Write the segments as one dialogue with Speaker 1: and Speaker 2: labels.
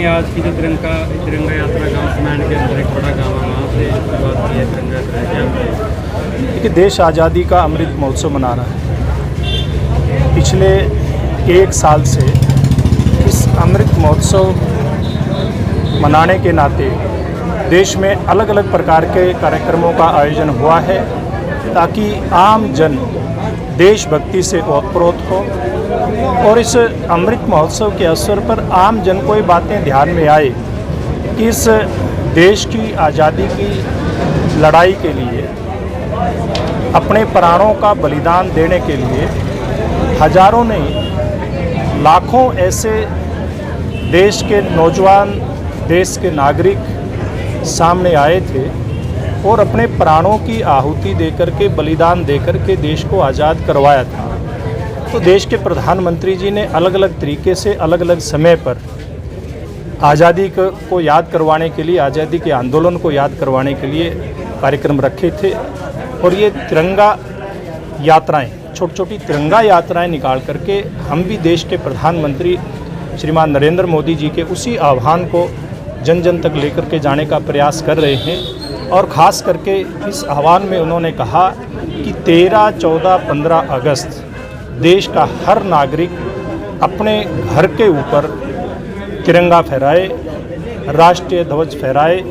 Speaker 1: करेंगे आज की जो तिरंगा यात्रा गांव स्मैन के अंदर एक बड़ा गांव है, वहाँ से शुरुआत की है तिरंगा यात्रा? क्या
Speaker 2: देखिए, देश आज़ादी का अमृत महोत्सव मना रहा है। पिछले 1 साल से इस अमृत महोत्सव मनाने के नाते देश में अलग अलग प्रकार के कार्यक्रमों का आयोजन हुआ है ताकि आम जन देशभक्ति से ओतप्रोत हो और इस अमृत महोत्सव के अवसर पर आम जन को ये बातें ध्यान में आए कि इस देश की आज़ादी की लड़ाई के लिए अपने प्राणों का बलिदान देने के लिए हजारों नहीं लाखों ऐसे देश के नौजवान, देश के नागरिक सामने आए थे और अपने प्राणों की आहुति देकर के, बलिदान देकर के देश को आज़ाद करवाया था। तो देश के प्रधानमंत्री जी ने अलग अलग तरीके से अलग अलग समय पर आज़ादी को याद करवाने के लिए, आज़ादी के आंदोलन को याद करवाने के लिए कार्यक्रम रखे थे। और ये तिरंगा यात्राएं, छोटी छोटी तिरंगा यात्राएं निकाल करके हम भी देश के प्रधानमंत्री श्रीमान नरेंद्र मोदी जी के उसी आह्वान को जन जन तक लेकर के जाने का प्रयास कर रहे हैं। और ख़ास करके इस आह्वान में उन्होंने कहा कि 13, 14, 15 अगस्त देश का हर नागरिक अपने घर के ऊपर तिरंगा फहराए, राष्ट्रीय ध्वज फहराए,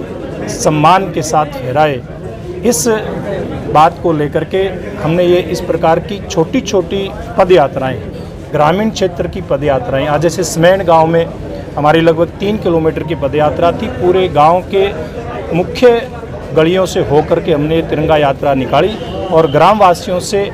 Speaker 2: सम्मान के साथ फहराए। इस बात को लेकर के हमने ये इस प्रकार की छोटी छोटी पद यात्राएँ, ग्रामीण क्षेत्र की पद यात्राएँ, आज जैसे स्मैन गांव में हमारी लगभग 3 किलोमीटर की पदयात्रा थी। पूरे गांव के मुख्य गलियों से होकर के हमने तिरंगा यात्रा निकाली और ग्रामवासियों से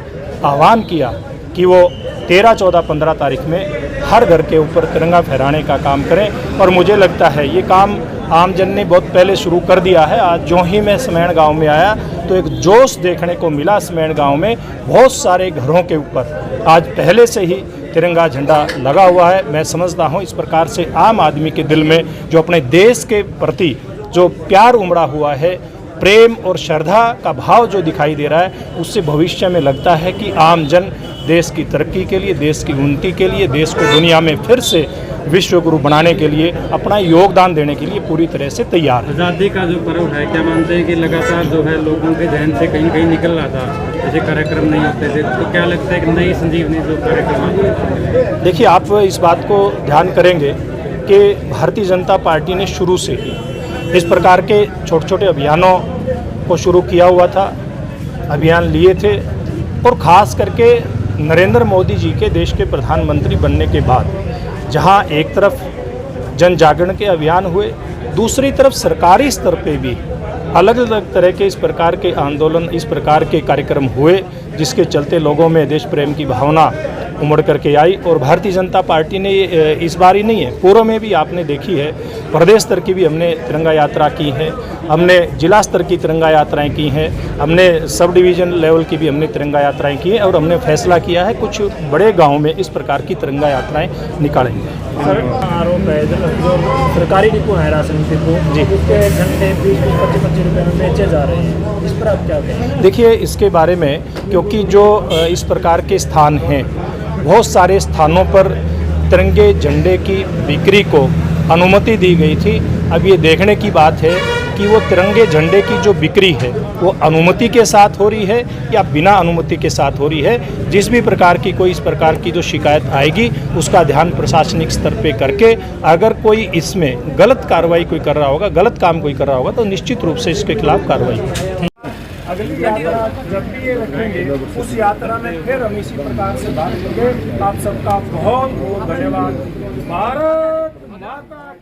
Speaker 2: आह्वान किया कि वो 13, 14, 15 तारीख में हर घर के ऊपर तिरंगा फहराने का काम करें। और मुझे लगता है ये काम आम जन ने बहुत पहले शुरू कर दिया है। आज जो ही मैं स्मैन गांव में आया तो एक जोश देखने को मिला। स्मैन गांव में बहुत सारे घरों के ऊपर आज पहले से ही तिरंगा झंडा लगा हुआ है। मैं समझता हूँ इस प्रकार से आम आदमी के दिल में जो अपने देश के प्रति जो प्यार उमड़ा हुआ है, प्रेम और श्रद्धा का भाव जो दिखाई दे रहा है, उससे भविष्य में लगता है कि आम जन देश की तरक्की के लिए, देश की उन्नति के लिए, देश को दुनिया में फिर से विश्व गुरु बनाने के लिए अपना योगदान देने के लिए पूरी तरह से तैयार है।
Speaker 1: आज़ादी का जो पर्व है, क्या मानते हैं कि लगातार जो है लोगों के जहन से कहीं कहीं निकल रहा था, ऐसे कार्यक्रम नहीं होते थे, तो क्या लगता है कि नई संजीवनी जो कार्यक्रम है?
Speaker 2: देखिए, आप इस बात को ध्यान करेंगे कि भारतीय जनता पार्टी ने शुरू से ही इस प्रकार के छोटे छोटे अभियानों को शुरू किया हुआ था, अभियान लिए थे। और ख़ास करके नरेंद्र मोदी जी के देश के प्रधानमंत्री बनने के बाद जहां एक तरफ जन जागरण के अभियान हुए, दूसरी तरफ सरकारी स्तर पे भी अलग अलग तरह के इस प्रकार के आंदोलन, इस प्रकार के कार्यक्रम हुए, जिसके चलते लोगों में देश प्रेम की भावना उमड़ करके आई। और भारतीय जनता पार्टी ने इस बार ही नहीं है, पूर्व में भी आपने देखी है, प्रदेश स्तर की भी हमने तिरंगा यात्रा की है, हमने जिला स्तर की तिरंगा यात्राएं की हैं, हमने सब डिवीज़न लेवल की भी हमने तिरंगा यात्राएं की हैं। और हमने फैसला किया है कुछ बड़े गाँव में इस प्रकार की तिरंगा यात्राएँ निकालेंगे।
Speaker 3: सर, आरोप है जो सरकारी डिपो है राशन डिपो जी, उसके झंडे 20-25 रुपये में बेचे जा रहे हैं, इस पर आप क्या कहें?
Speaker 2: देखिए, इसके बारे में क्योंकि जो इस प्रकार के स्थान हैं, बहुत सारे स्थानों पर तिरंगे झंडे की बिक्री को अनुमति दी गई थी। अब ये देखने की बात है कि वो तिरंगे झंडे की जो बिक्री है वो अनुमति के साथ हो रही है या बिना अनुमति के साथ हो रही है। जिस भी प्रकार की कोई इस प्रकार की जो शिकायत आएगी उसका ध्यान प्रशासनिक स्तर पे करके अगर कोई इसमें गलत कार्रवाई कोई कर रहा होगा, गलत काम कोई कर रहा होगा, तो निश्चित रूप से इसके खिलाफ कार्रवाई होगी।
Speaker 3: अगली यात्रा जब भी ये रखेंगे उस यात्रा में फिर हम इसी प्रकार से बात करेंगे। आप सबका बहुत बहुत धन्यवाद। भारत माता